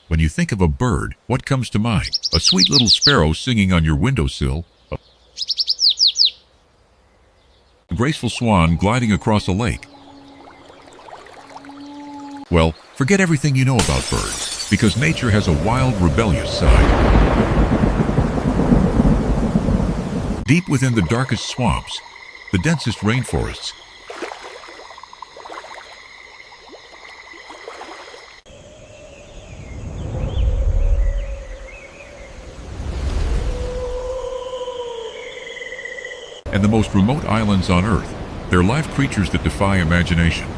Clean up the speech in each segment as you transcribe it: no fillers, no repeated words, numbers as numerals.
When you think of a bird, what comes to mind? A sweet little sparrow singing on your windowsill? A graceful swan gliding across a lake? Well, forget everything you know about birds, because nature has a wild, rebellious side. Deep within the darkest swamps, the densest rainforests, and the most remote islands on Earth, they're live creatures that defy imagination.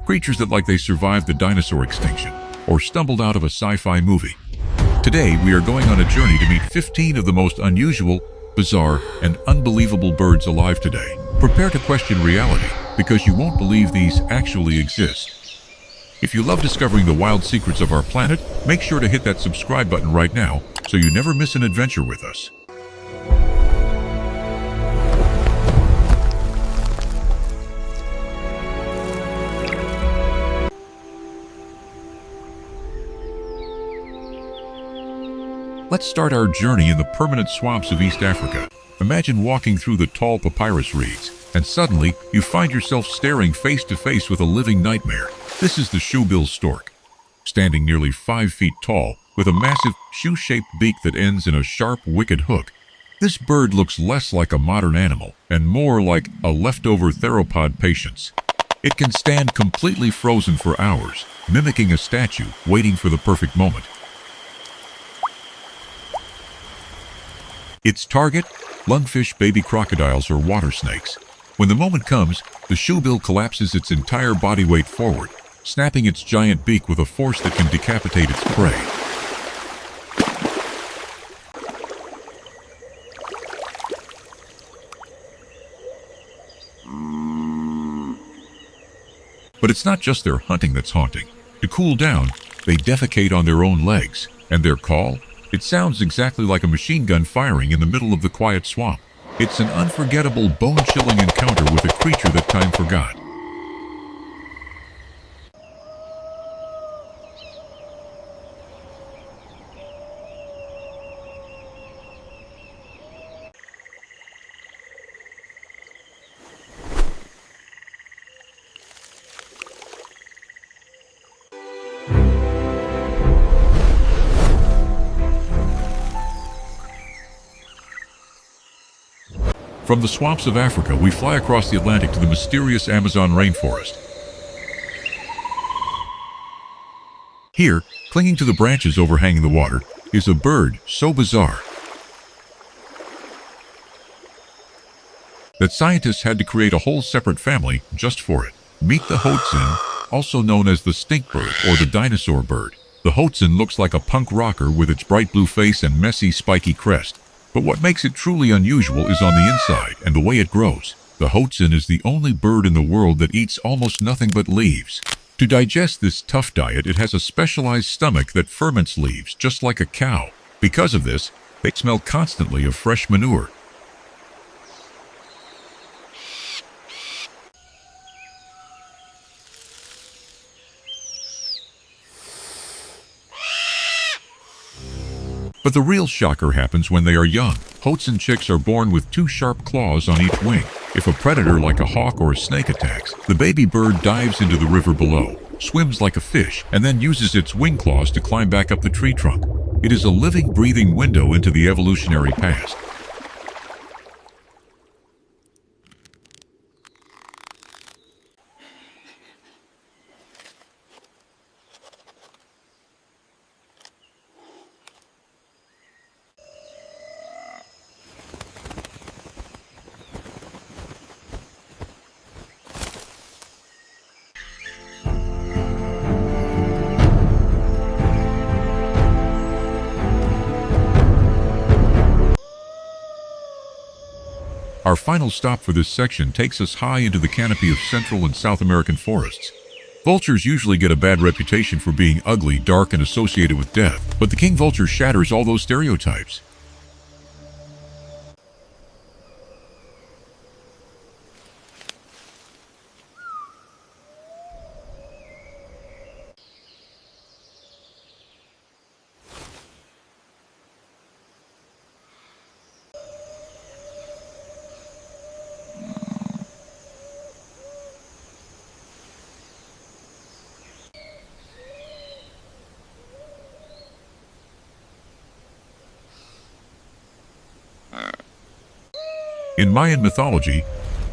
Creatures that like they survived the dinosaur extinction, or stumbled out of a sci-fi movie. Today, we are going on a journey to meet 15 of the most unusual, bizarre, and unbelievable birds alive today. Prepare to question reality, because you won't believe these actually exist. If you love discovering the wild secrets of our planet, make sure to hit that subscribe button right now, so you never miss an adventure with us. Let's start our journey in the permanent swamps of East Africa. Imagine walking through the tall papyrus reeds, and suddenly you find yourself staring face to face with a living nightmare. This is the Shoebill Stork, standing nearly 5 feet tall, with a massive shoe-shaped beak that ends in a sharp, wicked hook. This bird looks less like a modern animal, and more like a leftover theropod patience. It can stand completely frozen for hours, mimicking a statue, waiting for the perfect moment. Its target? Lungfish, baby crocodiles, or water snakes. When the moment comes, the shoebill collapses its entire body weight forward, snapping its giant beak with a force that can decapitate its prey. But it's not just their hunting that's haunting. To cool down, they defecate on their own legs, and their call? It sounds exactly like a machine gun firing in the middle of the quiet swamp. It's an unforgettable, bone-chilling encounter with a creature that time forgot. From the swamps of Africa, we fly across the Atlantic to the mysterious Amazon rainforest. Here, clinging to the branches overhanging the water, is a bird so bizarre that scientists had to create a whole separate family just for it. Meet the hoatzin, also known as the stink bird or the dinosaur bird. The hoatzin looks like a punk rocker with its bright blue face and messy, spiky crest. But what makes it truly unusual is on the inside and the way it grows. The hoatzin is the only bird in the world that eats almost nothing but leaves. To digest this tough diet, it has a specialized stomach that ferments leaves, just like a cow. Because of this, they smell constantly of fresh manure. But the real shocker happens when they are young. Hoatzin chicks are born with 2 sharp claws on each wing. If a predator like a hawk or a snake attacks, the baby bird dives into the river below, swims like a fish, and then uses its wing claws to climb back up the tree trunk. It is a living, breathing window into the evolutionary past. Our final stop for this section takes us high into the canopy of Central and South American forests. Vultures usually get a bad reputation for being ugly, dark, and associated with death, but the king vulture shatters all those stereotypes. In Mayan mythology,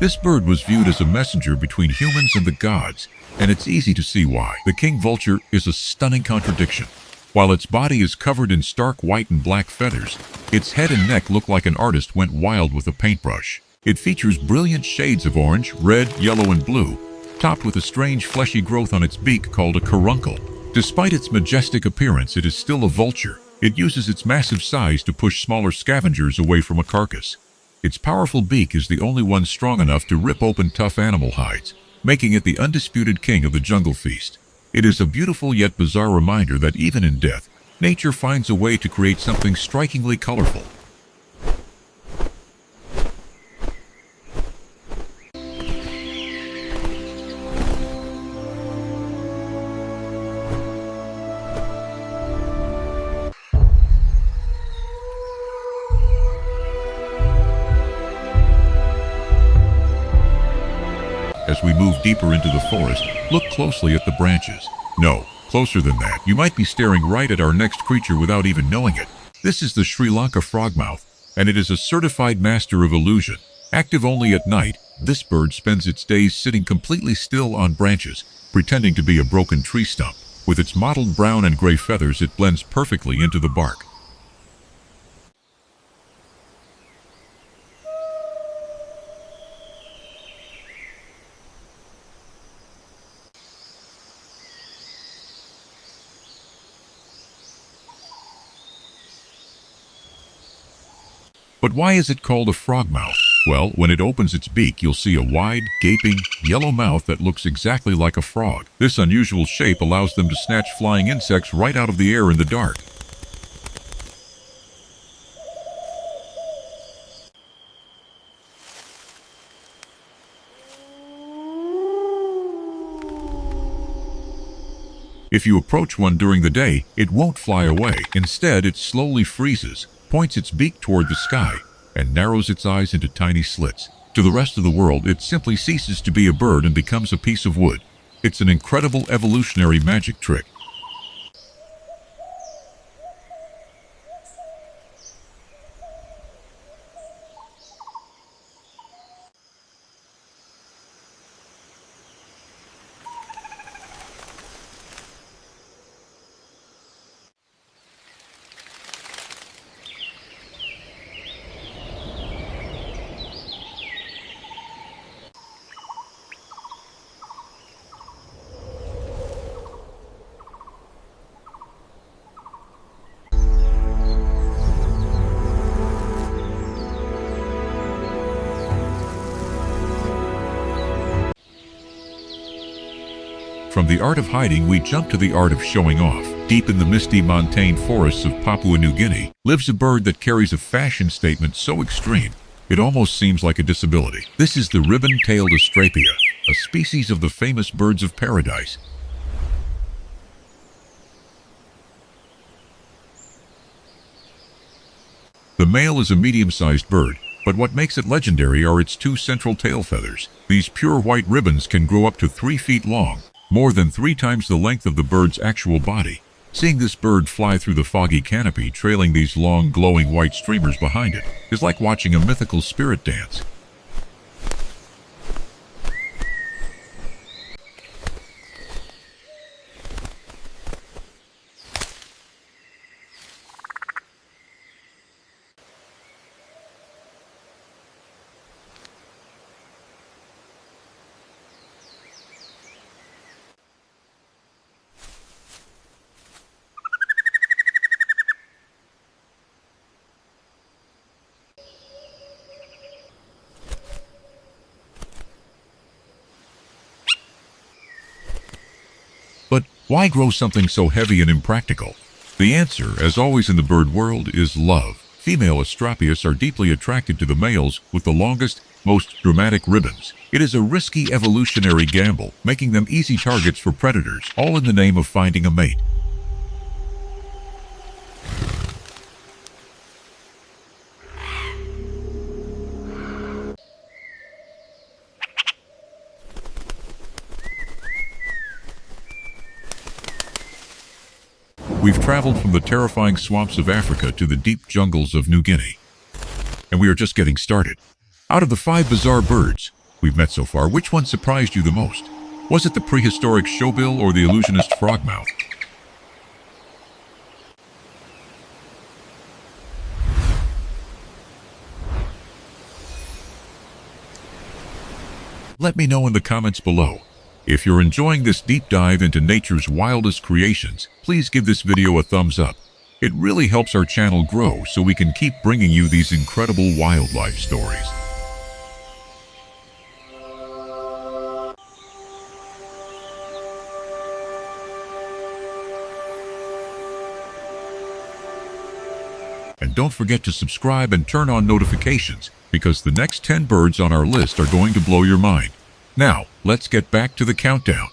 this bird was viewed as a messenger between humans and the gods, and it's easy to see why. The king vulture is a stunning contradiction. While its body is covered in stark white and black feathers, its head and neck look like an artist went wild with a paintbrush. It features brilliant shades of orange, red, yellow, and blue, topped with a strange fleshy growth on its beak called a caruncle. Despite its majestic appearance, it is still a vulture. It uses its massive size to push smaller scavengers away from a carcass. Its powerful beak is the only one strong enough to rip open tough animal hides, making it the undisputed king of the jungle feast. It is a beautiful yet bizarre reminder that even in death, nature finds a way to create something strikingly colorful. As we move deeper into the forest, look closely at the branches. No, closer than that. You might be staring right at our next creature without even knowing it. This is the Sri Lanka frogmouth, and it is a certified master of illusion. Active only at night, this bird spends its days sitting completely still on branches, pretending to be a broken tree stump. With its mottled brown and gray feathers, it blends perfectly into the bark. But why is it called a frogmouth? Well, when it opens its beak, you'll see a wide, gaping, yellow mouth that looks exactly like a frog. This unusual shape allows them to snatch flying insects right out of the air in the dark. If you approach one during the day, it won't fly away. Instead, it slowly freezes, points its beak toward the sky, and narrows its eyes into tiny slits. To the rest of the world, it simply ceases to be a bird and becomes a piece of wood. It's an incredible evolutionary magic trick. From the art of hiding, we jump to the art of showing off. Deep in the misty montane forests of Papua New Guinea lives a bird that carries a fashion statement so extreme, it almost seems like a disability. This is the ribbon-tailed astrapia, a species of the famous birds of paradise. The male is a medium-sized bird, but what makes it legendary are its two central tail feathers. These pure white ribbons can grow up to 3 feet long, more than 3 times the length of the bird's actual body. Seeing this bird fly through the foggy canopy, trailing these long, glowing white streamers behind it, is like watching a mythical spirit dance. Why grow something so heavy and impractical? The answer, as always in the bird world, is love. Female Astropius are deeply attracted to the males with the longest, most dramatic ribbons. It is a risky evolutionary gamble, making them easy targets for predators, all in the name of finding a mate. We've traveled from the terrifying swamps of Africa to the deep jungles of New Guinea. And we are just getting started. Out of the 5 bizarre birds we've met so far, which one surprised you the most? Was it the prehistoric shoebill or the illusionist frogmouth? Let me know in the comments below. If you're enjoying this deep dive into nature's wildest creations, please give this video a thumbs up. It really helps our channel grow so we can keep bringing you these incredible wildlife stories. And don't forget to subscribe and turn on notifications, because the next 10 birds on our list are going to blow your mind. Now, let's get back to the countdown.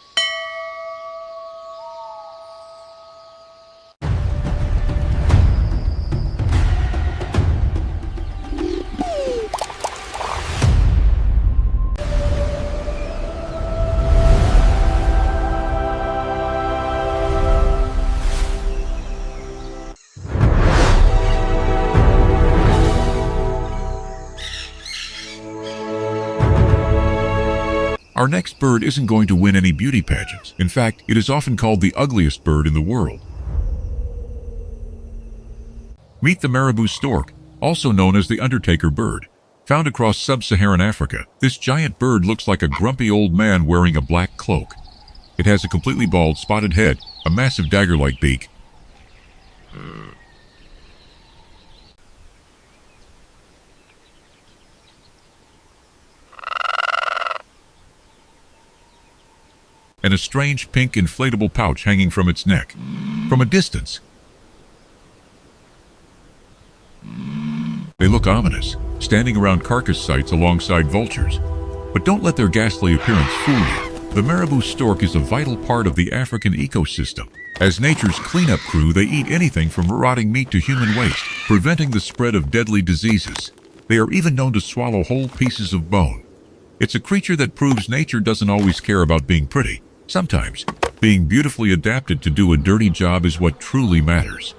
Our next bird isn't going to win any beauty pageants. In fact, it is often called the ugliest bird in the world. Meet the marabou stork, also known as the undertaker bird. Found across sub-Saharan Africa, this giant bird looks like a grumpy old man wearing a black cloak. It has a completely bald, spotted head, a massive dagger-like beak, and a strange pink inflatable pouch hanging from its neck. From a distance, they look ominous, standing around carcass sites alongside vultures. But don't let their ghastly appearance fool you. The marabou stork is a vital part of the African ecosystem. As nature's cleanup crew, they eat anything from rotting meat to human waste, preventing the spread of deadly diseases. They are even known to swallow whole pieces of bone. It's a creature that proves nature doesn't always care about being pretty. Sometimes, being beautifully adapted to do a dirty job is what truly matters.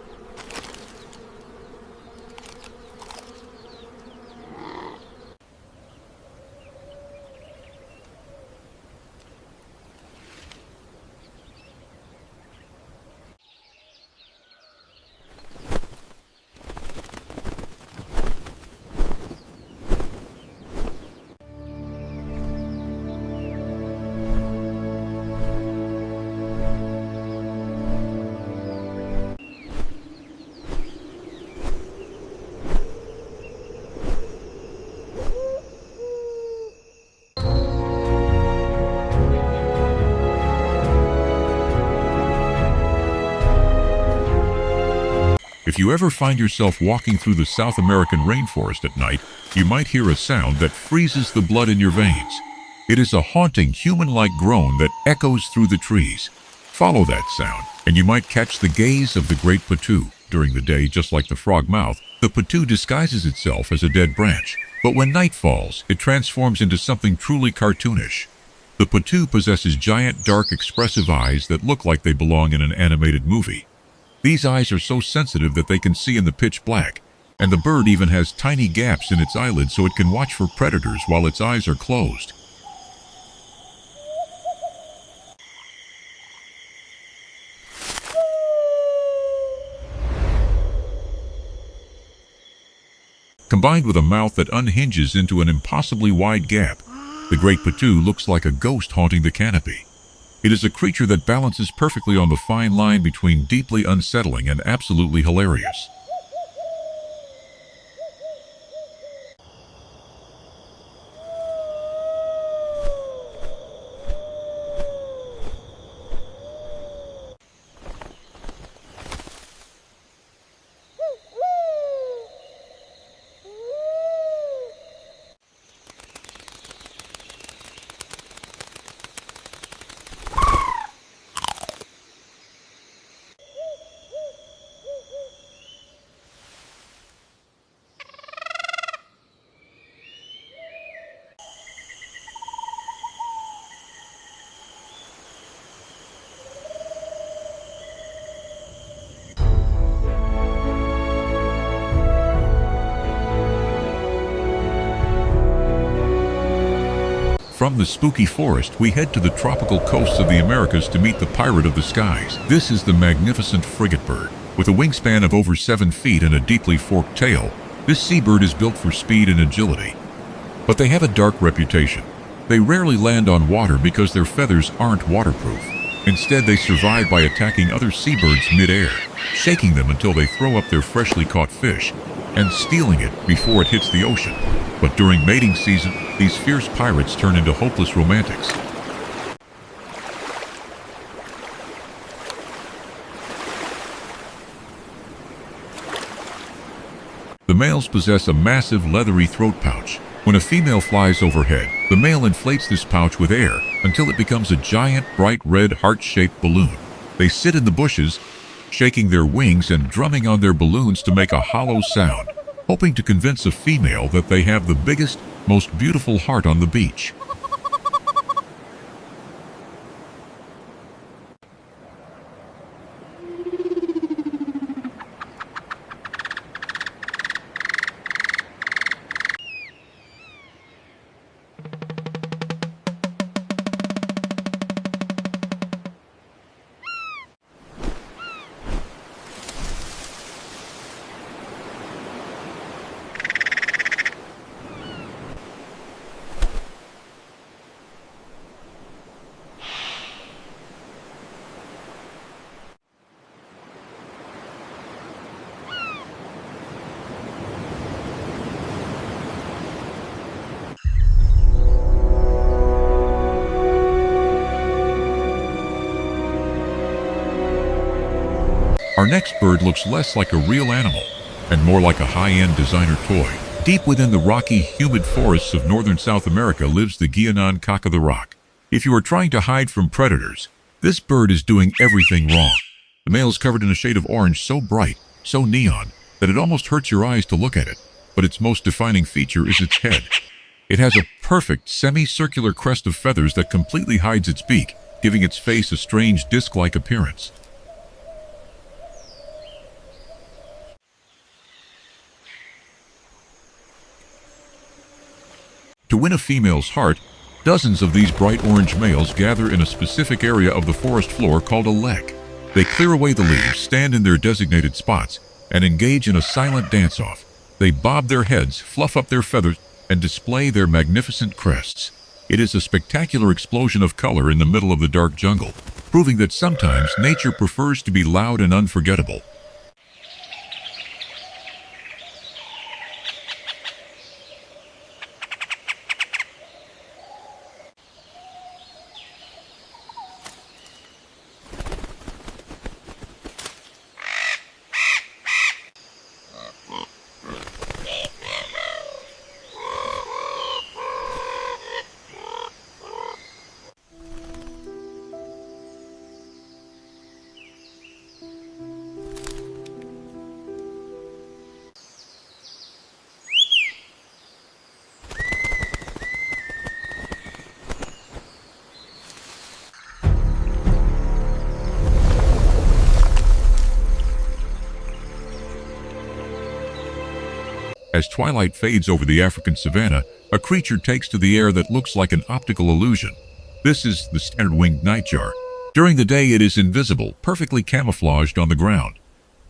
If you ever find yourself walking through the South American rainforest at night, you might hear a sound that freezes the blood in your veins. It is a haunting, human-like groan that echoes through the trees. Follow that sound, and you might catch the gaze of the Great Potoo. During the day, just like the frogmouth, the Potoo disguises itself as a dead branch. But when night falls, it transforms into something truly cartoonish. The Potoo possesses giant, dark, expressive eyes that look like they belong in an animated movie. These eyes are so sensitive that they can see in the pitch black, and the bird even has tiny gaps in its eyelids so it can watch for predators while its eyes are closed. Combined with a mouth that unhinges into an impossibly wide gap, the Great Potoo looks like a ghost haunting the canopy. It is a creature that balances perfectly on the fine line between deeply unsettling and absolutely hilarious. From the spooky forest, we head to the tropical coasts of the Americas to meet the pirate of the skies. This is the magnificent frigate bird. With a wingspan of over 7 feet and a deeply forked tail, this seabird is built for speed and agility. But they have a dark reputation. They rarely land on water because their feathers aren't waterproof. Instead, they survive by attacking other seabirds mid-air, shaking them until they throw up their freshly caught fish, and stealing it before it hits the ocean. But during mating season, these fierce pirates turn into hopeless romantics. The males possess a massive leathery throat pouch. When a female flies overhead, the male inflates this pouch with air until it becomes a giant, bright red heart-shaped balloon. They sit in the bushes, shaking their wings and drumming on their balloons to make a hollow sound, hoping to convince a female that they have the biggest, most beautiful heart on the beach. Our next bird looks less like a real animal and more like a high-end designer toy. Deep within the rocky, humid forests of northern South America lives the Guianan cock of the rock. If you are trying to hide from predators, this bird is doing everything wrong. The male is covered in a shade of orange so bright, so neon, that it almost hurts your eyes to look at it. But its most defining feature is its head. It has a perfect semicircular crest of feathers that completely hides its beak, giving its face a strange disc-like appearance. To win a female's heart, dozens of these bright orange males gather in a specific area of the forest floor called a lek. They clear away the leaves, stand in their designated spots, and engage in a silent dance-off. They bob their heads, fluff up their feathers, and display their magnificent crests. It is a spectacular explosion of color in the middle of the dark jungle, proving that sometimes nature prefers to be loud and unforgettable. As twilight fades over the African savanna, a creature takes to the air that looks like an optical illusion. This is the standard winged nightjar. During the day it is invisible, perfectly camouflaged on the ground.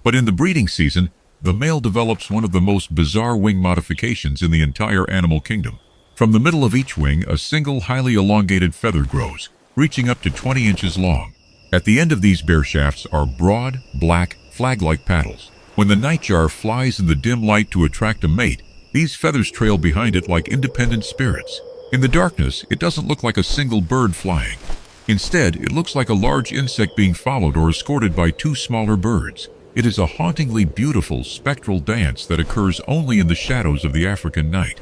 But in the breeding season, the male develops one of the most bizarre wing modifications in the entire animal kingdom. From the middle of each wing, a single highly elongated feather grows, reaching up to 20 inches long. At the end of these bare shafts are broad, black, flag-like paddles. When the nightjar flies in the dim light to attract a mate, these feathers trail behind it like independent spirits. In the darkness, it doesn't look like a single bird flying. Instead, it looks like a large insect being followed or escorted by two smaller birds. It is a hauntingly beautiful, spectral dance that occurs only in the shadows of the African night.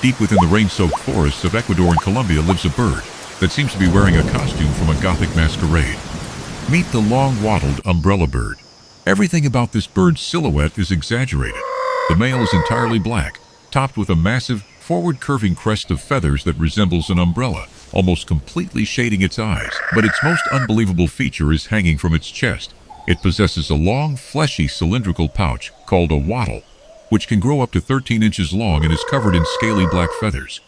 Deep within the rain-soaked forests of Ecuador and Colombia lives a bird that seems to be wearing a costume from a Gothic masquerade. Meet the long-wattled umbrella bird. Everything about this bird's silhouette is exaggerated. The male is entirely black, topped with a massive, forward-curving crest of feathers that resembles an umbrella, almost completely shading its eyes. But its most unbelievable feature is hanging from its chest. It possesses a long, fleshy, cylindrical pouch called a wattle, which can grow up to 13 inches long and is covered in scaly black feathers.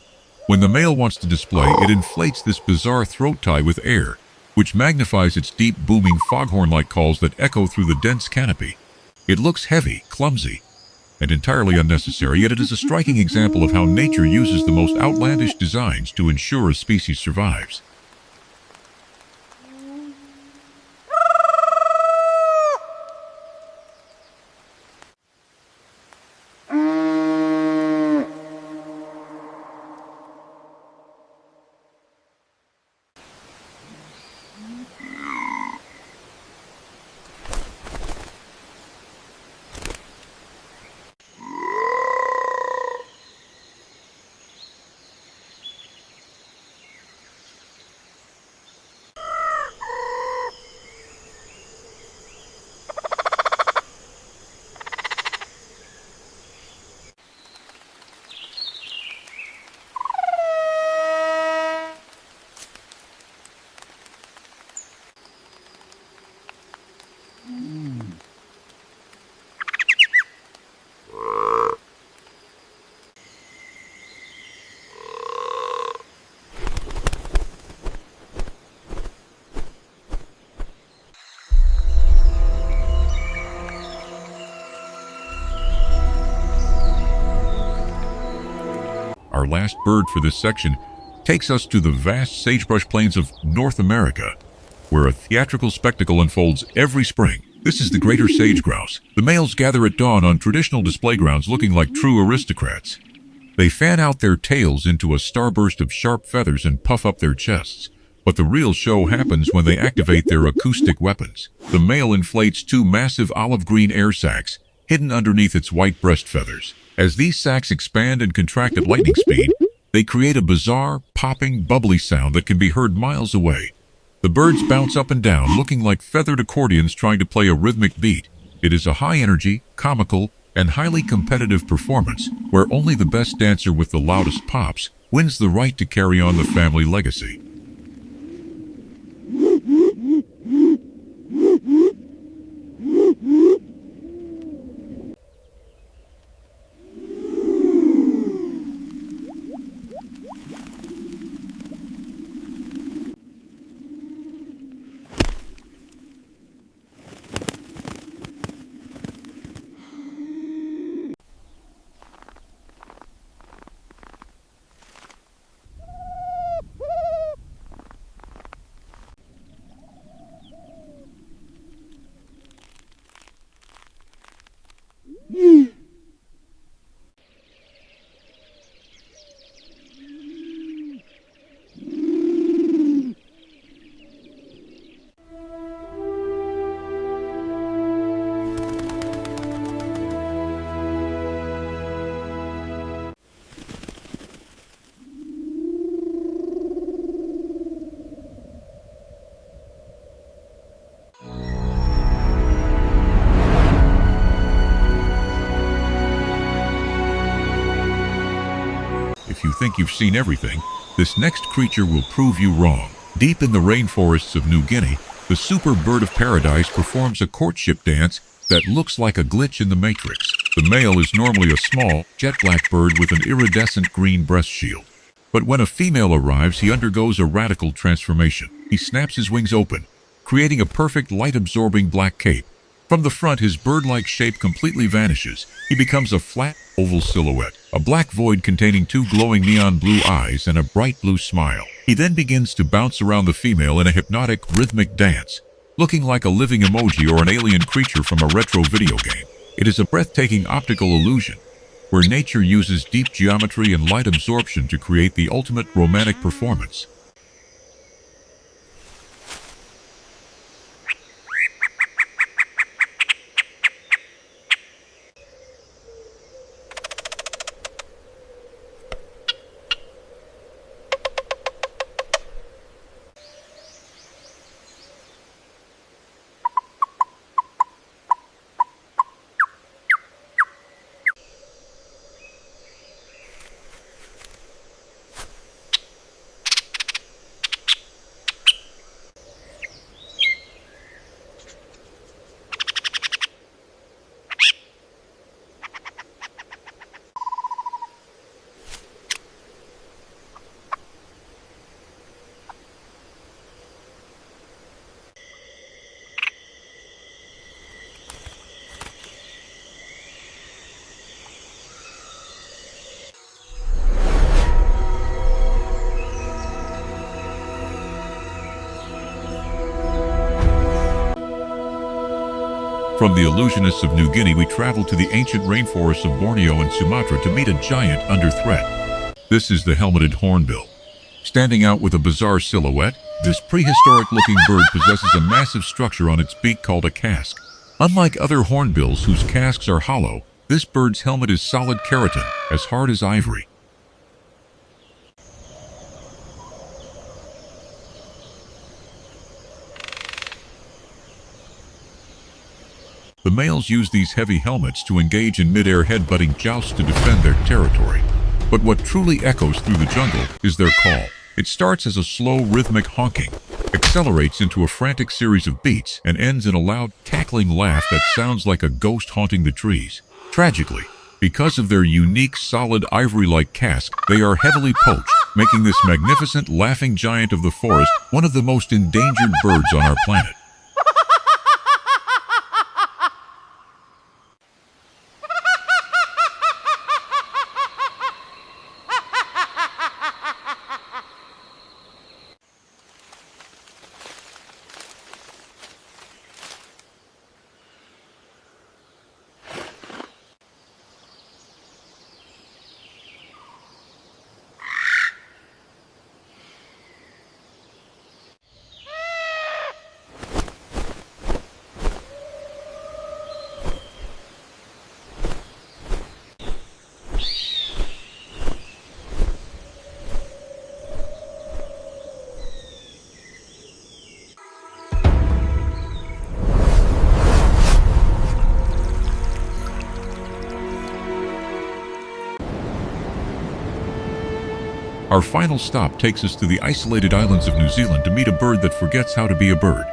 When the male wants to display, it inflates this bizarre throat tie with air, which magnifies its deep, booming foghorn-like calls that echo through the dense canopy. It looks heavy, clumsy, and entirely unnecessary, yet it is a striking example of how nature uses the most outlandish designs to ensure a species survives. Our last bird for this section takes us to the vast sagebrush plains of North America, where a theatrical spectacle unfolds every spring. This is the greater sage grouse. The males gather at dawn on traditional display grounds looking like true aristocrats. They fan out their tails into a starburst of sharp feathers and puff up their chests. But the real show happens when they activate their acoustic weapons. The male inflates two massive olive-green air sacs hidden underneath its white breast feathers. As these sacs expand and contract at lightning speed, they create a bizarre, popping, bubbly sound that can be heard miles away. The birds bounce up and down, looking like feathered accordions trying to play a rhythmic beat. It is a high-energy, comical, and highly competitive performance, where only the best dancer with the loudest pops wins the right to carry on the family legacy. If you think you've seen everything, this next creature will prove you wrong. Deep in the rainforests of New Guinea, the super bird of paradise performs a courtship dance that looks like a glitch in the Matrix. The male is normally a small, jet-black bird with an iridescent green breast shield. But when a female arrives, he undergoes a radical transformation. He snaps his wings open, creating a perfect light-absorbing black cape. From the front, his bird-like shape completely vanishes. He becomes a flat, oval silhouette, a black void containing two glowing neon blue eyes and a bright blue smile. He then begins to bounce around the female in a hypnotic, rhythmic dance, looking like a living emoji or an alien creature from a retro video game. It is a breathtaking optical illusion, where nature uses deep geometry and light absorption to create the ultimate romantic performance. From the illusionists of New Guinea, we travel to the ancient rainforests of Borneo and Sumatra to meet a giant under threat. This is the helmeted hornbill. Standing out with a bizarre silhouette, this prehistoric-looking bird possesses a massive structure on its beak called a casque. Unlike other hornbills whose casques are hollow, this bird's helmet is solid keratin, as hard as ivory. The males use these heavy helmets to engage in mid-air head-butting jousts to defend their territory. But what truly echoes through the jungle is their call. It starts as a slow, rhythmic honking, accelerates into a frantic series of beats, and ends in a loud, cackling laugh that sounds like a ghost haunting the trees. Tragically, because of their unique, solid, ivory-like casque, they are heavily poached, making this magnificent, laughing giant of the forest one of the most endangered birds on our planet. Our final stop takes us to the isolated islands of New Zealand to meet a bird that forgets how to be a bird.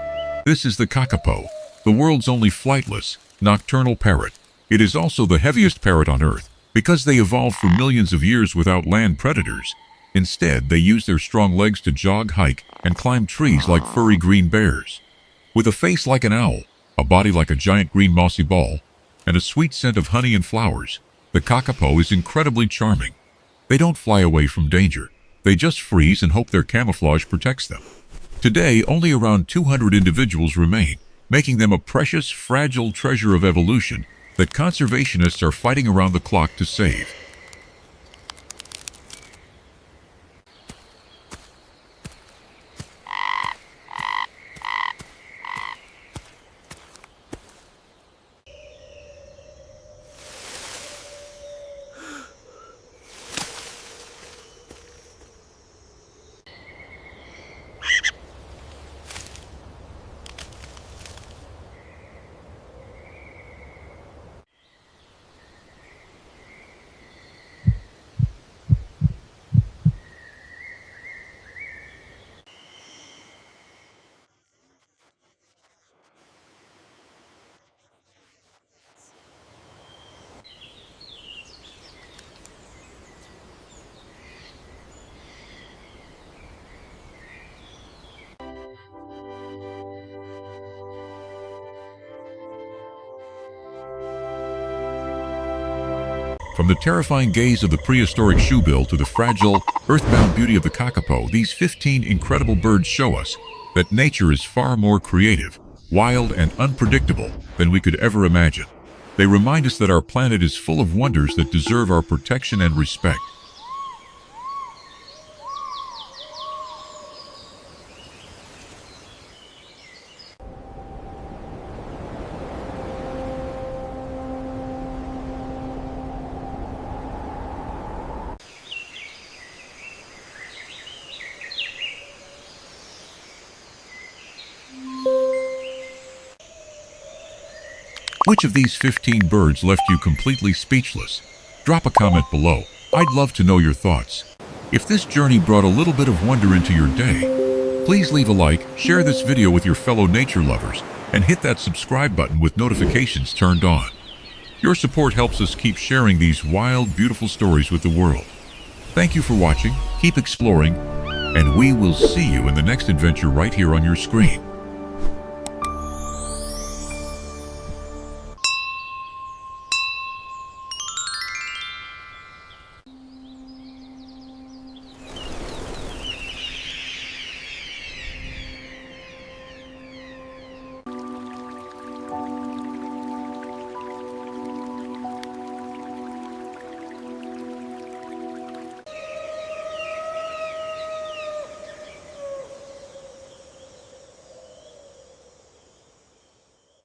This is the Kakapo, the world's only flightless, nocturnal parrot. It is also the heaviest parrot on Earth, because they evolved for millions of years without land predators. Instead, they use their strong legs to jog, hike, and climb trees like furry green bears. With a face like an owl, a body like a giant green mossy ball, and a sweet scent of honey and flowers, the Kakapo is incredibly charming. They don't fly away from danger. They just freeze and hope their camouflage protects them. Today, only around 200 individuals remain, making them a precious, fragile treasure of evolution that conservationists are fighting around the clock to save. From the terrifying gaze of the prehistoric shoebill to the fragile, earthbound beauty of the Kakapo, these 15 incredible birds show us that nature is far more creative, wild, and unpredictable than we could ever imagine. They remind us that our planet is full of wonders that deserve our protection and respect. Which of these 15 birds left you completely speechless? Drop a comment below. I'd love to know your thoughts. If this journey brought a little bit of wonder into your day, please leave a like, share this video with your fellow nature lovers, and hit that subscribe button with notifications turned on. Your support helps us keep sharing these wild, beautiful stories with the world. Thank you for watching, keep exploring, and we will see you in the next adventure right here on your screen.